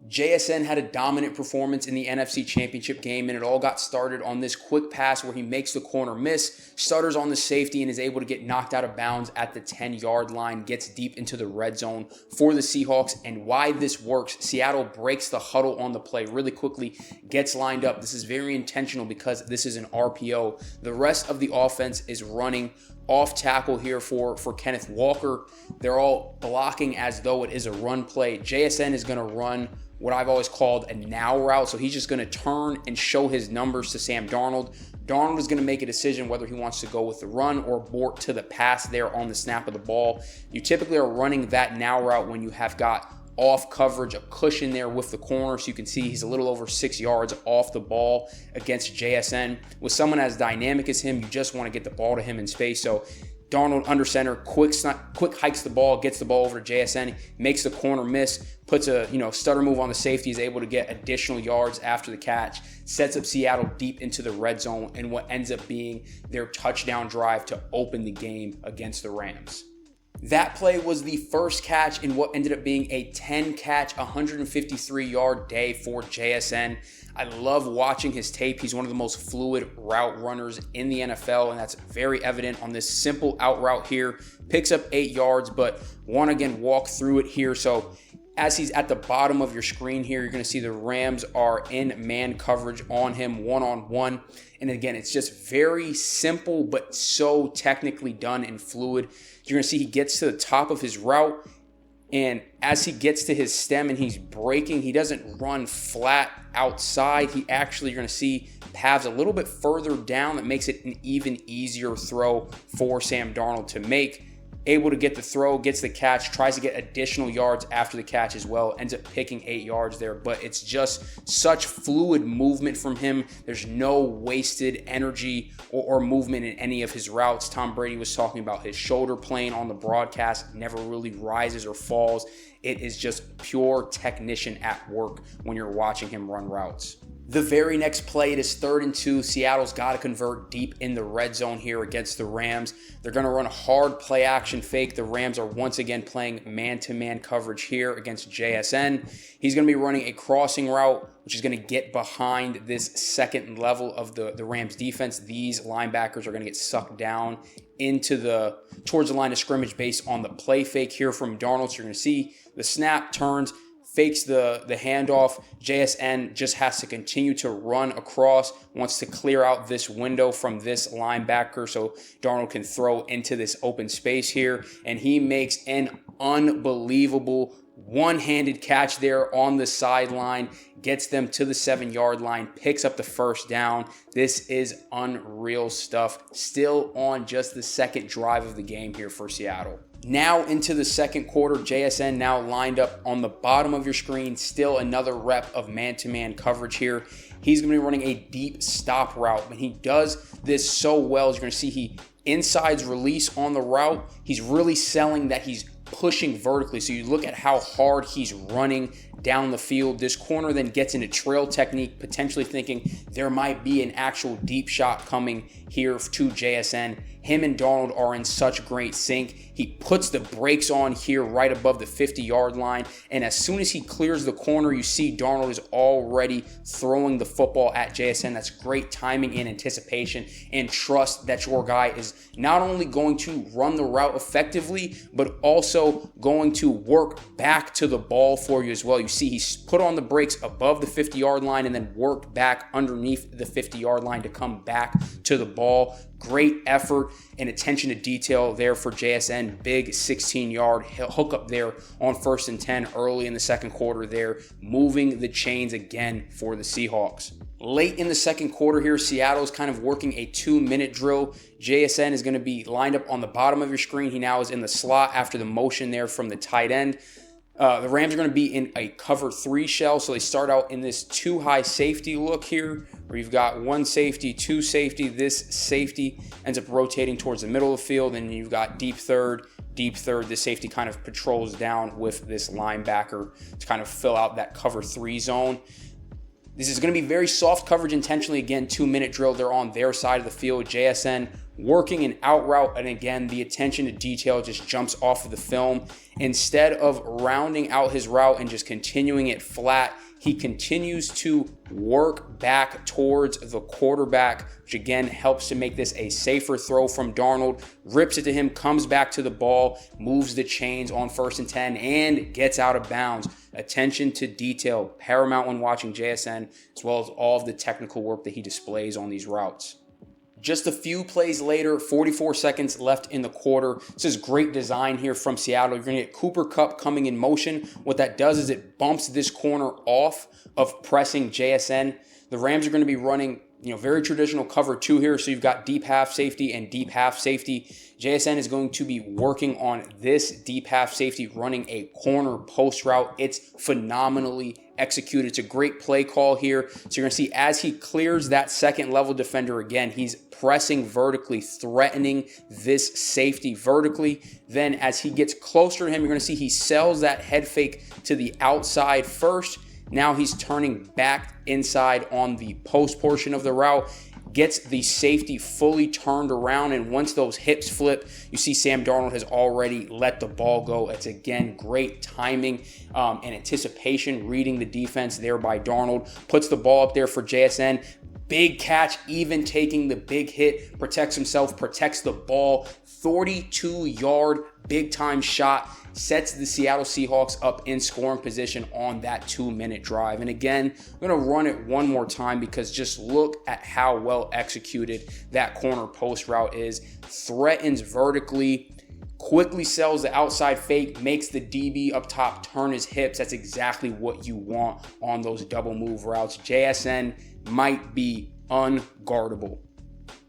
JSN had a dominant performance in the NFC Championship game, and it all got started on this quick pass where he makes the corner miss, stutters on the safety, and is able to get knocked out of bounds at the 10-yard line, gets deep into the red zone for the Seahawks. And why this works, Seattle breaks the huddle on the play really quickly, gets lined up. This is very intentional because this is an RPO. The rest of the offense is running off tackle here for Kenneth Walker. They're all blocking as though it is a run play. JSN is going to run what I've always called a now route. So he's just going to turn and show his numbers to Sam Darnold. Darnold is going to make a decision whether he wants to go with the run or abort to the pass there on the snap of the ball. You typically are running that now route when you have got off coverage, a cushion there with the corner. So you can see he's a little over 6 yards off the ball against JSN. With someone as dynamic as him, you just want to get the ball to him in space. So Darnold under center, quick hikes the ball, gets the ball over to JSN, makes the corner miss, puts a stutter move on the safety, is able to get additional yards after the catch, sets up Seattle deep into the red zone and what ends up being their touchdown drive to open the game against the Rams. That play was the first catch in what ended up being a 10-catch, 153-yard day for JSN. I love watching his tape. He's one of the most fluid route runners in the NFL, and that's very evident on this simple out route here. Picks up 8 yards, but want to again walk through it here. So as he's at the bottom of your screen here, you're going to see the Rams are in man coverage on him one-on-one. And again, it's just very simple, but so technically done and fluid. You're going to see he gets to the top of his route, and as he gets to his stem and he's breaking, he doesn't run flat outside. He actually, you're going to see, paths a little bit further down that makes it an even easier throw for Sam Darnold to make. Able to get the throw, gets the catch, tries to get additional yards after the catch as well, ends up picking 8 yards there, but it's just such fluid movement from him. There's no wasted energy or movement in any of his routes. Tom Brady was talking about his shoulder plane on the broadcast, never really rises or falls. It is just pure technician at work when you're watching him run routes. The very next play, it is 3rd and 2. Seattle's got to convert deep in the red zone here against the Rams. They're going to run a hard play action fake. The Rams are once again playing man-to-man coverage here against JSN. He's going to be running a crossing route, which is going to get behind this second level of the Rams defense. These linebackers are going to get sucked down towards the line of scrimmage based on the play fake here from Darnold. So you're going to see the snap turns, fakes the handoff. JSN just has to continue to run across, wants to clear out this window from this linebacker so Darnold can throw into this open space here. And he makes an unbelievable one-handed catch there on the sideline, gets them to the 7-yard line, picks up the first down. This is unreal stuff. Still on just the second drive of the game here for Seattle. Now into the second quarter, JSN now lined up on the bottom of your screen. Still another rep of man-to-man coverage here. He's going to be running a deep stop route, but he does this so well. As you're going to see, he insides release on the route. He's really selling that he's pushing vertically. So you look at how hard he's running down the field. This corner then gets into trail technique, potentially thinking there might be an actual deep shot coming here to JSN. Him and Darnold are in such great sync. He puts the brakes on here right above the 50-yard line, and as soon as he clears the corner, you see Darnold is already throwing the football at JSN. That's great timing and anticipation, and trust that your guy is not only going to run the route effectively, but also going to work back to the ball for you as well. You see he's put on the brakes above the 50-yard line and then worked back underneath the 50-yard line to come back to the ball. Great effort and attention to detail there for JSN. Big 16-yard hookup there on 1st and 10 early in the second quarter there, moving the chains again for the Seahawks. Late in the second quarter here, Seattle's kind of working a 2-minute drill. JSN is going to be lined up on the bottom of your screen. He now is in the slot after the motion there from the tight end. The Rams are going to be in a cover 3 shell, so they start out in this 2-high safety look here, where you've got 1 safety, 2 safety. This safety ends up rotating towards the middle of the field, and you've got deep third. This safety kind of patrols down with this linebacker to kind of fill out that cover 3 zone. This is going to be very soft coverage intentionally. Again, 2-minute drill. They're on their side of the field. JSN working an out route, and again, the attention to detail just jumps off of the film. Instead of rounding out his route and just continuing it flat, he continues to work back towards the quarterback, which again helps to make this a safer throw from Darnold. Rips it to him, comes back to the ball, moves the chains on 1st and 10, and gets out of bounds. Attention to detail, paramount when watching JSN, as well as all of the technical work that he displays on these routes. Just a few plays later, 44 seconds left in the quarter. This is great design here from Seattle. You're going to get Cooper Kupp coming in motion. What that does is it bumps this corner off of pressing JSN. The Rams are going to be running, very traditional cover 2 here. So you've got deep half safety and deep half safety. JSN is going to be working on this deep half safety, running a corner post route. It's phenomenally executed. It's a great play call here. So you're going to see as he clears that second level defender again, he's pressing vertically, threatening this safety vertically. Then as he gets closer to him, you're going to see he sells that head fake to the outside first. Now he's turning back inside on the post portion of the route, gets the safety fully turned around, and once those hips flip, you see Sam Darnold has already let the ball go. It's again great timing and anticipation, reading the defense there by Darnold. Puts the ball up there for JSN. Big catch, even taking the big hit, protects himself, protects the ball. 42-yard big-time shot, sets the Seattle Seahawks up in scoring position on that 2-minute drive. And again, I'm going to run it one more time because just look at how well executed that corner post route is. Threatens vertically, quickly sells the outside fake, makes the DB up top turn his hips. That's exactly what you want on those double move routes. JSN might be unguardable.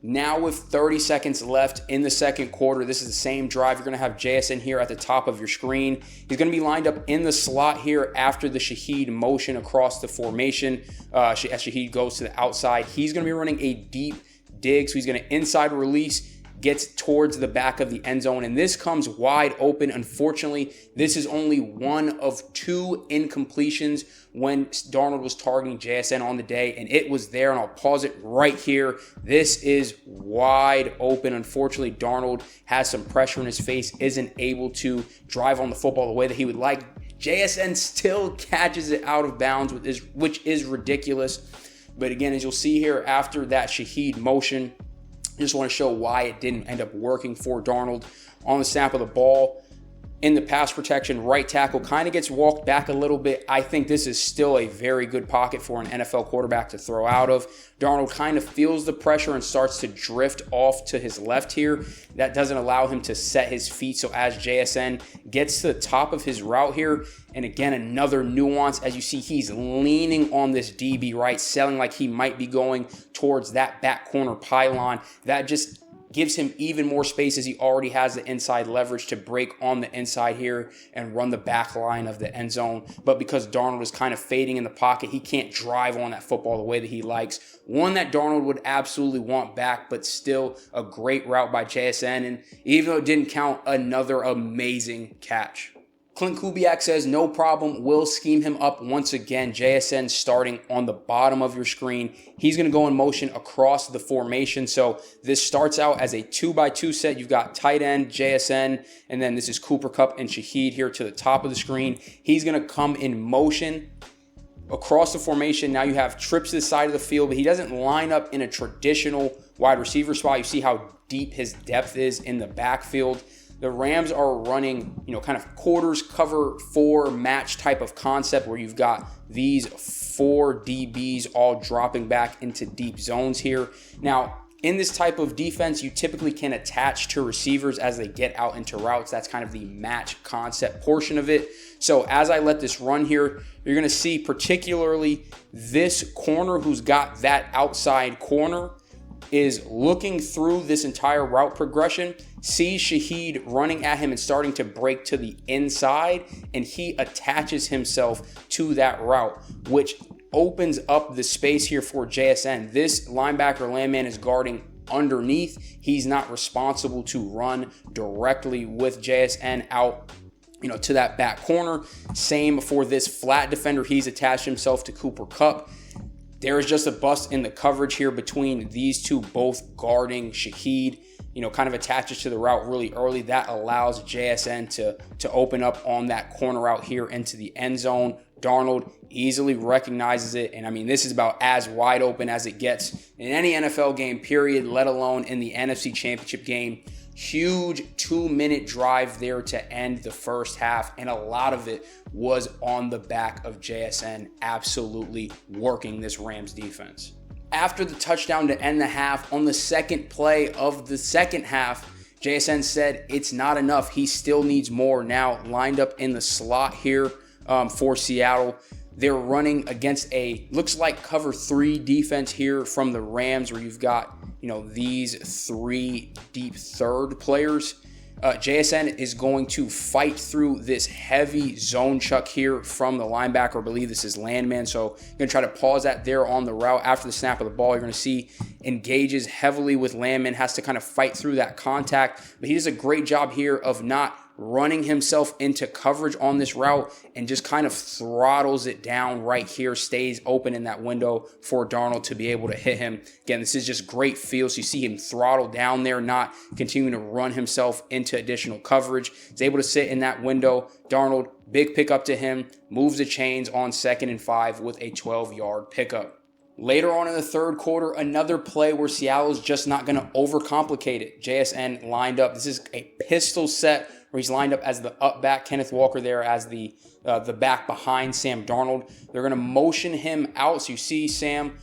Now with 30 seconds left in the second quarter, this is the same drive. You're going to have JSN here at the top of your screen. He's going to be lined up in the slot here after the Shaheed motion across the formation. As Shaheed goes to the outside, he's going to be running a deep dig. So he's going to inside release, gets towards the back of the end zone, and this comes wide open. Unfortunately, this is only one of 2 incompletions when Darnold was targeting JSN on the day, and it was there, and I'll pause it right here. This is wide open. Unfortunately, Darnold has some pressure in his face, isn't able to drive on the football the way that he would like. JSN still catches it out of bounds, which is ridiculous. But again, as you'll see here, after that Shaheed motion, just want to show why it didn't end up working for Darnold. On the snap of the ball, in the pass protection, right tackle kind of gets walked back a little bit. I think this is still a very good pocket for an NFL quarterback to throw out of. Darnold kind of feels the pressure and starts to drift off to his left here. That doesn't allow him to set his feet. So as JSN gets to the top of his route here, and again, another nuance, as you see, he's leaning on this DB, right? Selling like he might be going towards that back corner pylon. That just gives him even more space as he already has the inside leverage to break on the inside here and run the back line of the end zone. But because Darnold is kind of fading in the pocket, he can't drive on that football the way that he likes. One that Darnold would absolutely want back, but still a great route by JSN. And even though it didn't count, another amazing catch. Clint Kubiak says, no problem, we'll scheme him up once again. JSN starting on the bottom of your screen. He's going to go in motion across the formation. So this starts out as a 2x2 set. You've got tight end, JSN, and then this is Cooper Kupp and Shaheed here to the top of the screen. He's going to come in motion across the formation. Now you have trips to the side of the field, but he doesn't line up in a traditional wide receiver spot. You see how deep his depth is in the backfield. The Rams are running, kind of quarters cover 4 match type of concept where you've got these 4 DBs all dropping back into deep zones here. Now, in this type of defense, you typically can attach to receivers as they get out into routes. That's kind of the match concept portion of it. So as I let this run here, you're going to see particularly this corner who's got that outside corner is looking through this entire route progression, sees Shaheed running at him and starting to break to the inside, and he attaches himself to that route, which opens up the space here for JSN. This linebacker landman is guarding underneath. He's not responsible to run directly with JSN out to that back corner. Same for this flat defender. He's attached himself to Cooper Kupp. There is just a bust in the coverage here between these two, both guarding Shaheed. kind of attaches to the route really early. That allows JSN to open up on that corner route here into the end zone. Darnold easily recognizes it. And I mean, this is about as wide open as it gets in any NFL game, period, let alone in the NFC Championship game. Huge 2-minute drive there to end the first half, and a lot of it was on the back of JSN absolutely working this Rams defense. After the touchdown to end the half, on the second play of the second half, JSN said it's not enough. He still needs more. Now lined up in the slot here for Seattle. They're running against looks like cover 3 defense here from the Rams, where you've got, these 3 deep third players. JSN is going to fight through this heavy zone chuck here from the linebacker. I believe this is Landman. So you're going to try to pause that there on the route. After the snap of the ball, you're going to see engages heavily with Landman, has to kind of fight through that contact. But he does a great job here of not running himself into coverage on this route and just kind of throttles it down right here, stays open in that window for Darnold to be able to hit him. Again, this is just great feel. So you see him throttle down there, not continuing to run himself into additional coverage. He's able to sit in that window. Darnold, big pickup to him, moves the chains on 2nd and 5 with a 12-yard pickup. Later on in the third quarter, another play where Seattle's just not going to overcomplicate it. JSN lined up. This is a pistol set where he's lined up as the up back, Kenneth Walker there as the back behind Sam Darnold. They're going to motion him out. So you see Sam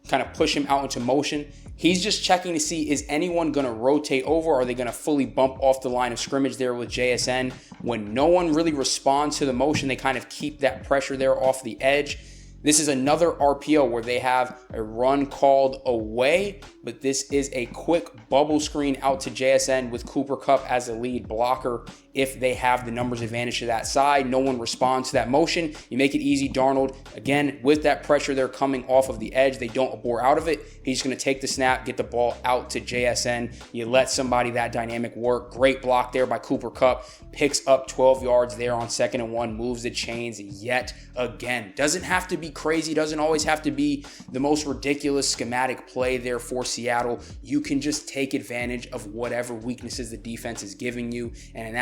kind of push him out into motion. He's just checking to see, is anyone going to rotate over? Are they going to fully bump off the line of scrimmage there with JSN? When no one really responds to the motion, they kind of keep that pressure there off the edge. This is another RPO where they have a run called away, but this is a quick bubble screen out to JSN with Cooper Kupp as the lead blocker. If they have the numbers advantage to that side, no one responds to that motion. You make it easy. Darnold, again, with that pressure there coming off of the edge, they don't bore out of it. He's going to take the snap, get the ball out to JSN. You let somebody that dynamic work. Great block there by Cooper Kupp. Picks up 12 yards there on 2nd and 1, moves the chains yet again. Doesn't have to be crazy, doesn't always have to be the most ridiculous schematic play there for Seattle. You can just take advantage of whatever weaknesses the defense is giving you. And in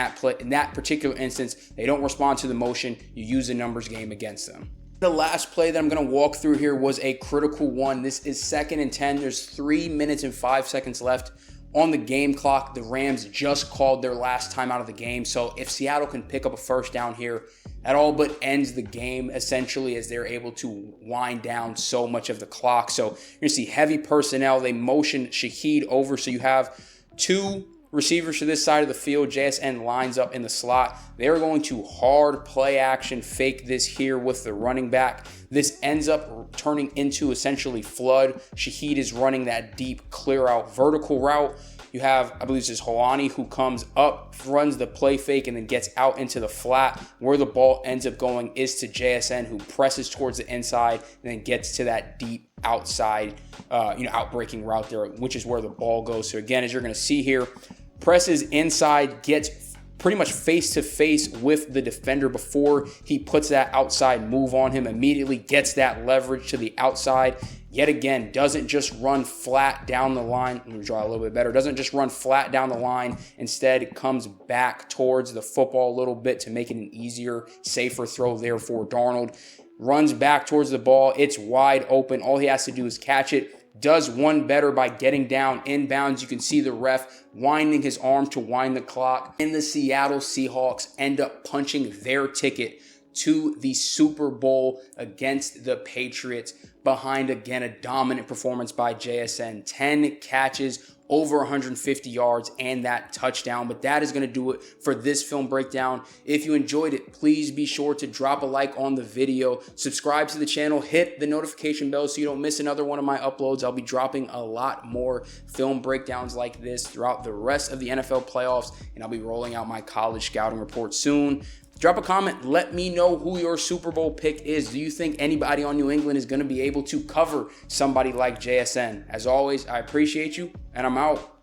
that particular instance, they don't respond to the motion. You use the numbers game against them. The last play that I'm going to walk through here was a critical one. This is 2nd and 10. There's 3 minutes and 5 seconds left on the game clock. The Rams just called their last time out of the game. So if Seattle can pick up a first down here, that all but ends the game essentially, as they're able to wind down so much of the clock. So you're going to see heavy personnel. They motion Shaheed over. So you have 2 receivers to this side of the field. JSN lines up in the slot. They're going to hard play action fake this here with the running back. This ends up turning into essentially flood. Shaheed is running that deep clear out vertical route. You have, I believe this is Holani, who comes up, runs the play fake, and then gets out into the flat. Where the ball ends up going is to JSN, who presses towards the inside and then gets to that deep outside, outbreaking route there, which is where the ball goes. So again, as you're going to see here, presses inside, gets pretty much face-to-face with the defender before he puts that outside move on him, immediately gets that leverage to the outside. Yet again, doesn't just run flat down the line. Let me draw a little bit better. Doesn't just run flat down the line. Instead, it comes back towards the football a little bit to make it an easier, safer throw there for Darnold. Runs back towards the ball. It's wide open. All he has to do is catch it. Does one better by getting down inbounds. You can see the ref winding his arm to wind the clock. And the Seattle Seahawks end up punching their ticket to the Super Bowl against the Patriots behind, again, a dominant performance by JSN. 10 catches, over 150 yards, and that touchdown. But that is going to do it for this film breakdown. If you enjoyed it, please be sure to drop a like on the video, subscribe to the channel, hit the notification bell so you don't miss another one of my uploads. I'll be dropping a lot more film breakdowns like this throughout the rest of the NFL playoffs, and I'll be rolling out my college scouting report soon. Drop a comment. Let me know who your Super Bowl pick is. Do you think anybody on New England is going to be able to cover somebody like JSN? As always, I appreciate you, and I'm out.